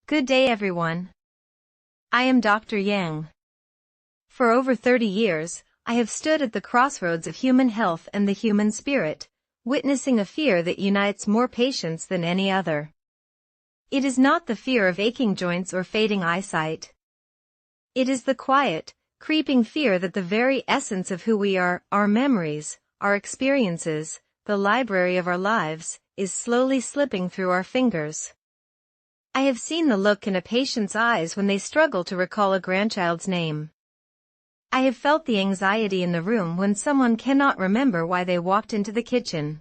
Good day everyone. I am Dr. Yang. For over 30 years, I have stood at the crossroads of human health and the human spirit, witnessing a fear that unites more patients than any other. It is not the fear of aching joints or fading eyesight. It is the quiet, creeping fear that the very essence of who we are, our memories, our experiences, the library of our lives, is slowly slipping through our fingers. I have seen the look in a patient's eyes when they struggle to recall a grandchild's name. I have felt the anxiety in the room when someone cannot remember why they walked into the kitchen.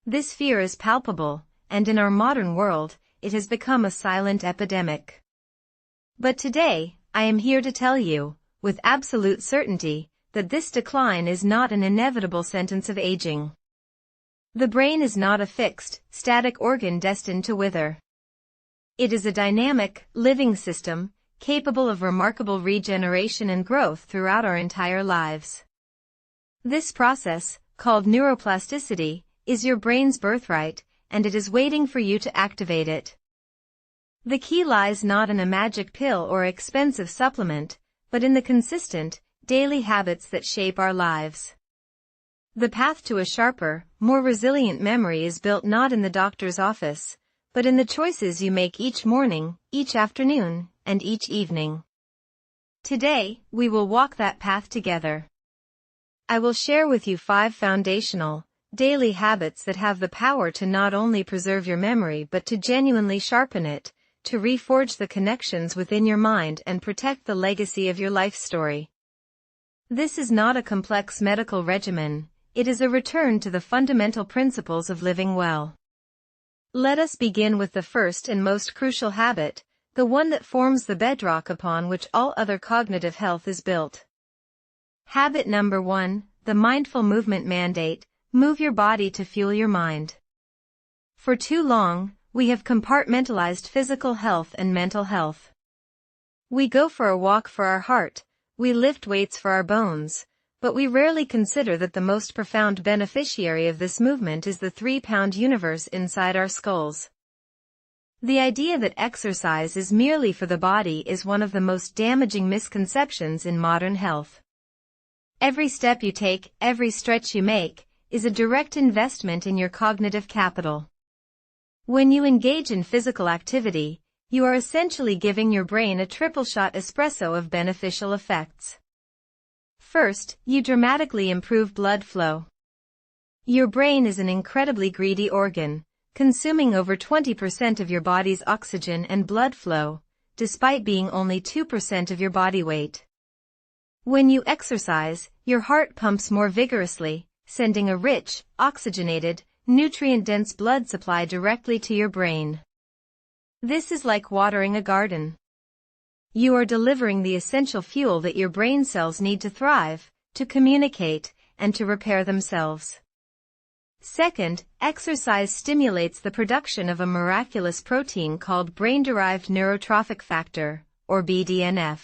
This fear is palpable, and in our modern world, it has become a silent epidemic. But today, I am here to tell you, with absolute certainty, that this decline is not an inevitable sentence of aging. The brain is not a fixed, static organ destined to wither. It is a dynamic, living system, capable of remarkable regeneration and growth throughout our entire lives. This process, called neuroplasticity, is your brain's birthright, and it is waiting for you to activate it. The key lies not in a magic pill or expensive supplement, but in the consistent, daily habits that shape our lives. The path to a sharper, more resilient memory is built not in the doctor's office, but in the choices you make each morning, each afternoon, and each evening. Today, we will walk that path together. I will share with you 5 foundational, daily habits that have the power to not only preserve your memory but to genuinely sharpen it, to reforge the connections within your mind and protect the legacy of your life story. This is not a complex medical regimen, it is a return to the fundamental principles of living well. Let us begin with the first and most crucial habit, the one that forms the bedrock upon which all other cognitive health is built. Habit number 1, the mindful movement mandate: move your body to fuel your mind. For too long, we have compartmentalized physical health and mental health. We go for a walk for our heart, we lift weights for our bones, but we rarely consider that the most profound beneficiary of this movement is the 3-pound universe inside our skulls. The idea that exercise is merely for the body is one of the most damaging misconceptions in modern health. Every step you take, every stretch you make, is a direct investment in your cognitive capital. When you engage in physical activity, you are essentially giving your brain a triple-shot espresso of beneficial effects. First, you dramatically improve blood flow. Your brain is an incredibly greedy organ, consuming over 20% of your body's oxygen and blood flow, despite being only 2% of your body weight. When you exercise, your heart pumps more vigorously, sending a rich, oxygenated, nutrient-dense blood supply directly to your brain. This is like watering a garden. You are delivering the essential fuel that your brain cells need to thrive, to communicate, and to repair themselves. Second, exercise stimulates the production of a miraculous protein called brain-derived neurotrophic factor, or BDNF.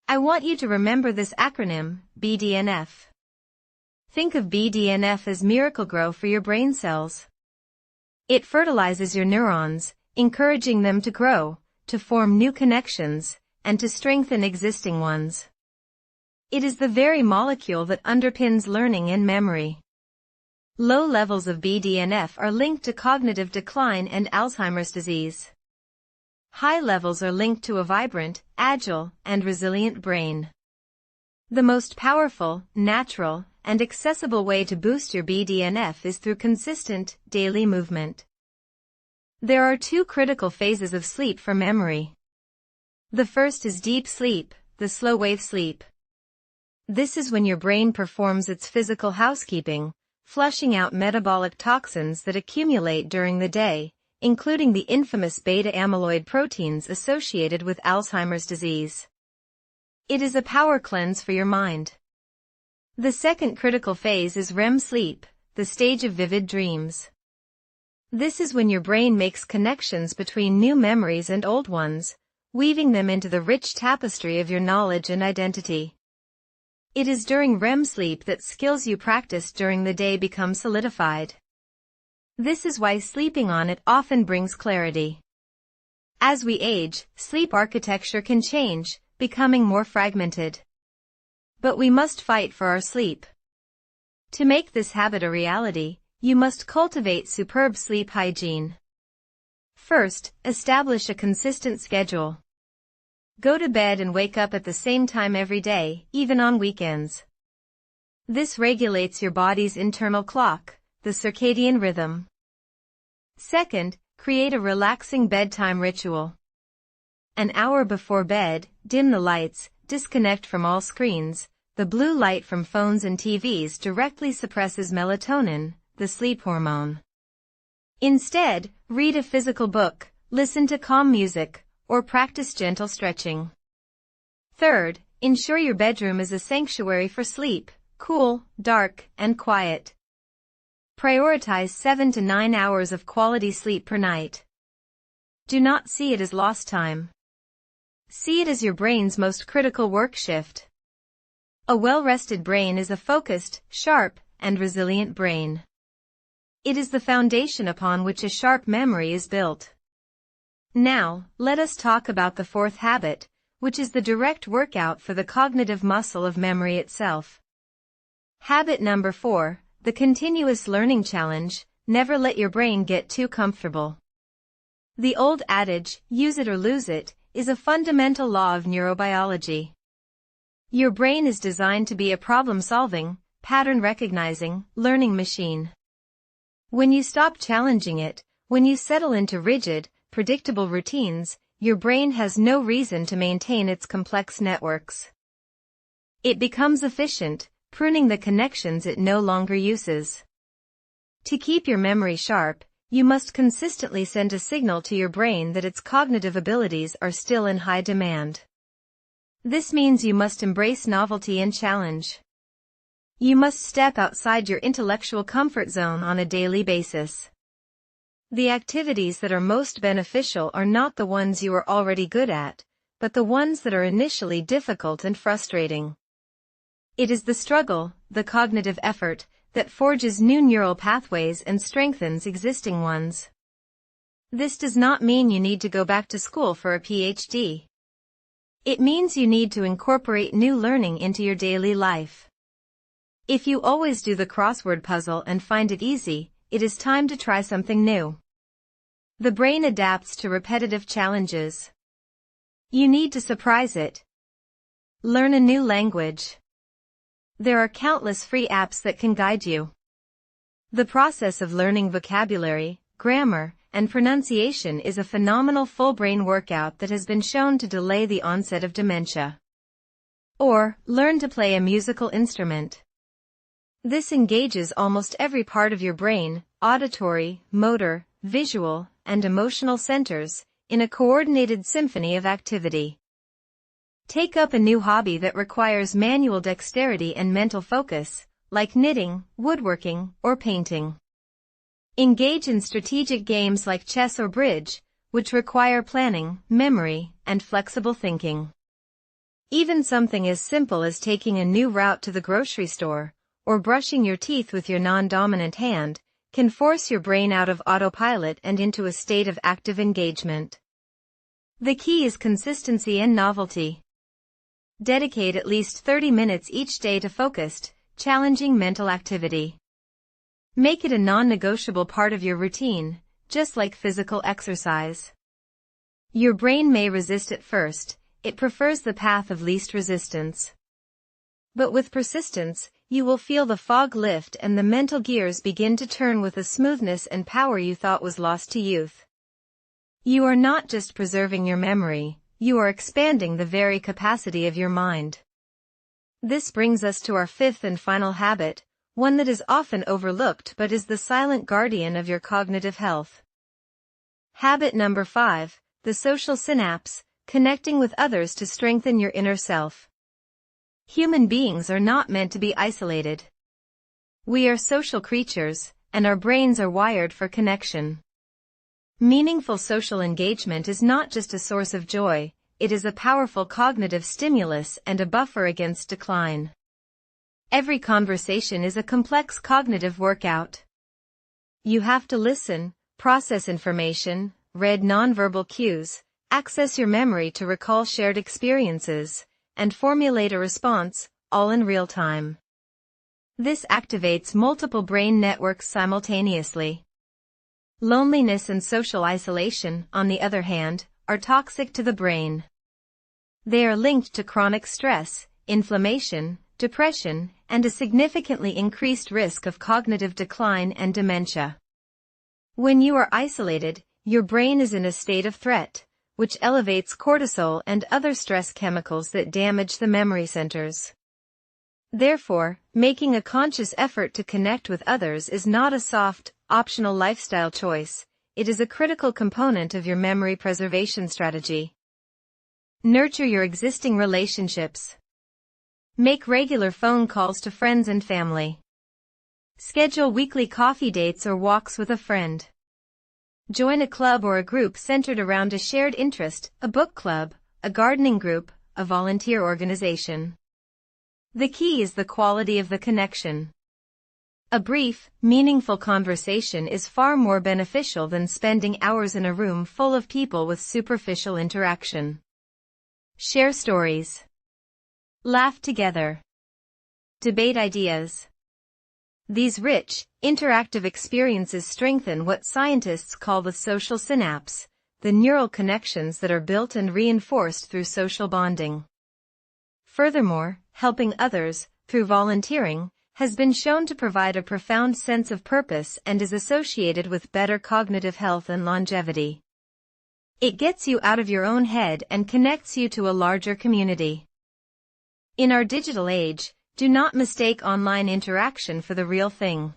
I want you to remember this acronym, BDNF. Think of BDNF as Miracle-Gro for your brain cells. It fertilizes your neurons, encouraging them to grow, to form new connections, and to strengthen existing ones. It is the very molecule that underpins learning and memory. Low levels of BDNF are linked to cognitive decline and Alzheimer's disease. High levels are linked to a vibrant, agile, and resilient brain. The most powerful, natural, and accessible way to boost your BDNF is through consistent, daily movement. There are 2 critical phases of sleep for memory. The first is deep sleep, the slow-wave sleep. This is when your brain performs its physical housekeeping, flushing out metabolic toxins that accumulate during the day, including the infamous beta-amyloid proteins associated with Alzheimer's disease. It is a power cleanse for your mind. The second critical phase is REM sleep, the stage of vivid dreams. This is when your brain makes connections between new memories and old ones, weaving them into the rich tapestry of your knowledge and identity. It is during REM sleep that skills you practiced during the day become solidified. This is why sleeping on it often brings clarity. As we age, sleep architecture can change, becoming more fragmented. But we must fight for our sleep. To make this habit a reality, you must cultivate superb sleep hygiene. First, establish a consistent schedule. Go to bed and wake up at the same time every day, even on weekends. This regulates your body's internal clock, the circadian rhythm. Second, create a relaxing bedtime ritual. An hour before bed, dim the lights, disconnect from all screens. The blue light from phones and TVs directly suppresses melatonin, the sleep hormone. Instead, read a physical book, listen to calm music, or practice gentle stretching. Third, ensure your bedroom is a sanctuary for sleep, cool, dark, and quiet. Prioritize 7 to 9 hours of quality sleep per night. Do not see it as lost time. See it as your brain's most critical work shift. A well-rested brain is a focused, sharp, and resilient brain. It is the foundation upon which a sharp memory is built. Now, let us talk about the fourth habit, which is the direct workout for the cognitive muscle of memory itself. Habit number 4, the continuous learning challenge. Never let your brain get too comfortable. The old adage, use it or lose it, is a fundamental law of neurobiology. Your brain is designed to be a problem-solving, pattern-recognizing, learning machine. When you stop challenging it, when you settle into rigid, predictable routines, your brain has no reason to maintain its complex networks. It becomes efficient, pruning the connections it no longer uses. To keep your memory sharp, you must consistently send a signal to your brain that its cognitive abilities are still in high demand. This means you must embrace novelty and challenge. You must step outside your intellectual comfort zone on a daily basis. The activities that are most beneficial are not the ones you are already good at, but the ones that are initially difficult and frustrating. It is the struggle, the cognitive effort, that forges new neural pathways and strengthens existing ones. This does not mean you need to go back to school for a PhD. It means you need to incorporate new learning into your daily life. If you always do the crossword puzzle and find it easy, it is time to try something new. The brain adapts to repetitive challenges. You need to surprise it. Learn a new language. There are countless free apps that can guide you. The process of learning vocabulary, grammar, and pronunciation is a phenomenal full-brain workout that has been shown to delay the onset of dementia. Or, learn to play a musical instrument. This engages almost every part of your brain, auditory, motor, visual, and emotional centers, in a coordinated symphony of activity. Take up a new hobby that requires manual dexterity and mental focus, like knitting, woodworking, or painting. Engage in strategic games like chess or bridge, which require planning, memory, and flexible thinking. Even something as simple as taking a new route to the grocery store, or brushing your teeth with your non-dominant hand, can force your brain out of autopilot and into a state of active engagement. The key is consistency and novelty. Dedicate at least 30 minutes each day to focused, challenging mental activity. Make it a non-negotiable part of your routine, just like physical exercise. Your brain may resist at first, it prefers the path of least resistance. But with persistence, you will feel the fog lift and the mental gears begin to turn with a smoothness and power you thought was lost to youth. You are not just preserving your memory, you are expanding the very capacity of your mind. This brings us to our fifth and final habit, one that is often overlooked but is the silent guardian of your cognitive health. Habit number 5, the social synapse, connecting with others to strengthen your inner self. Human beings are not meant to be isolated. We are social creatures, and our brains are wired for connection. Meaningful social engagement is not just a source of joy, it is a powerful cognitive stimulus and a buffer against decline. Every conversation is a complex cognitive workout. You have to listen, process information, read nonverbal cues, access your memory to recall shared experiences, and formulate a response, all in real time. This activates multiple brain networks simultaneously. Loneliness and social isolation, on the other hand, are toxic to the brain. They are linked to chronic stress, inflammation, depression, and a significantly increased risk of cognitive decline and dementia. When you are isolated, your brain is in a state of threat, which elevates cortisol and other stress chemicals that damage the memory centers. Therefore, making a conscious effort to connect with others is not a soft, optional lifestyle choice. It is a critical component of your memory preservation strategy. Nurture your existing relationships. Make regular phone calls to friends and family. Schedule weekly coffee dates or walks with a friend. Join a club or a group centered around a shared interest, a book club, a gardening group, a volunteer organization. The key is the quality of the connection. A brief, meaningful conversation is far more beneficial than spending hours in a room full of people with superficial interaction. Share stories. Laugh together. Debate ideas. These rich, interactive experiences strengthen what scientists call the social synapse, the neural connections that are built and reinforced through social bonding. Furthermore, helping others, through volunteering, has been shown to provide a profound sense of purpose and is associated with better cognitive health and longevity. It gets you out of your own head and connects you to a larger community. In our digital age, do not mistake online interaction for the real thing.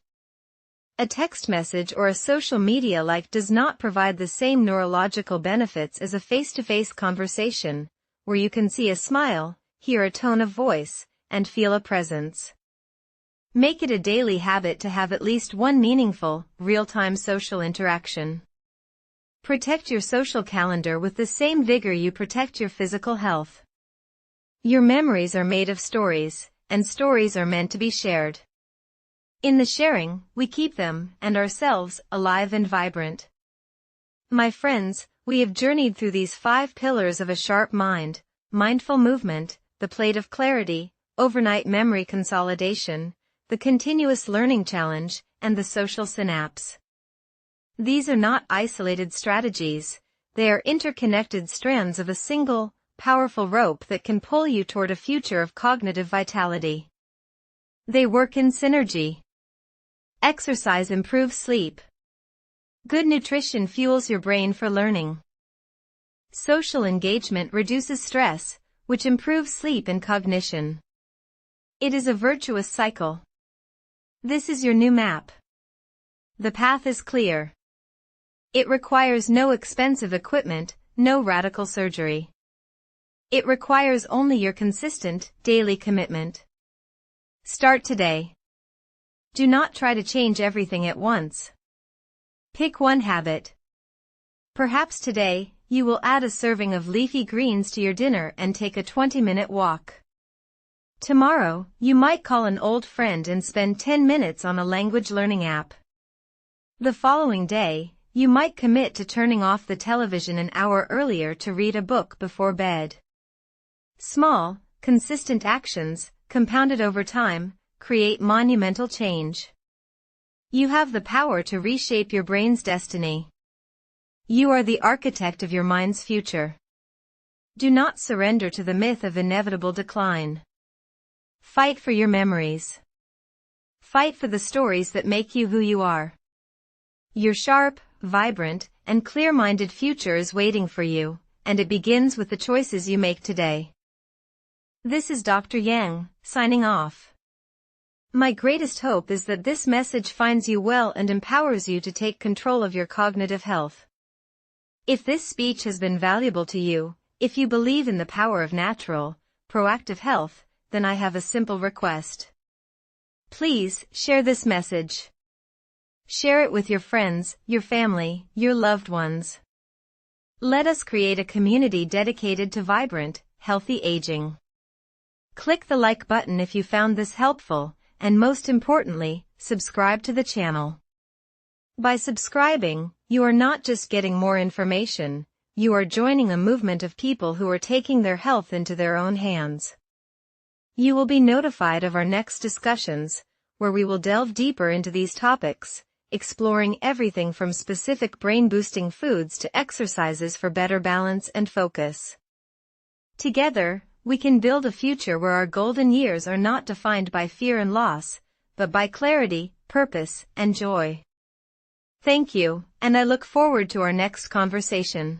A text message or a social media like does not provide the same neurological benefits as a face-to-face conversation, where you can see a smile, hear a tone of voice, and feel a presence. Make it a daily habit to have at least one meaningful, real-time social interaction. Protect your social calendar with the same vigor you protect your physical health. Your memories are made of stories, and stories are meant to be shared. In the sharing, we keep them, and ourselves, alive and vibrant. My friends, we have journeyed through these 5 pillars of a sharp mind: mindful movement, the plate of clarity, overnight memory consolidation, the continuous learning challenge, and the social synapse. These are not isolated strategies, they are interconnected strands of a single, powerful rope that can pull you toward a future of cognitive vitality. They work in synergy. Exercise improves sleep. Good nutrition fuels your brain for learning. Social engagement reduces stress, which improves sleep and cognition. It is a virtuous cycle. This is your new map. The path is clear. It requires no expensive equipment, no radical surgery. It requires only your consistent, daily commitment. Start today. Do not try to change everything at once. Pick one habit. Perhaps today, you will add a serving of leafy greens to your dinner and take a 20-minute walk. Tomorrow, you might call an old friend and spend 10 minutes on a language learning app. The following day, you might commit to turning off the television an hour earlier to read a book before bed. Small, consistent actions, compounded over time, create monumental change. You have the power to reshape your brain's destiny. You are the architect of your mind's future. Do not surrender to the myth of inevitable decline. Fight for your memories. Fight for the stories that make you who you are. Your sharp, vibrant, and clear-minded future is waiting for you, and it begins with the choices you make today. This is Dr. Yang, signing off. My greatest hope is that this message finds you well and empowers you to take control of your cognitive health. If this speech has been valuable to you, if you believe in the power of natural, proactive health, then I have a simple request. Please, share this message. Share it with your friends, your family, your loved ones. Let us create a community dedicated to vibrant, healthy aging. Click the like button if you found this helpful, and most importantly, subscribe to the channel. By subscribing, you are not just getting more information, You are joining a movement of people who are taking their health into their own hands. You will be notified of our next discussions, where we will delve deeper into these topics, exploring everything from specific brain-boosting foods to exercises for better balance and focus. Together, we can build a future where our golden years are not defined by fear and loss, but by clarity, purpose, and joy. Thank you, and I look forward to our next conversation.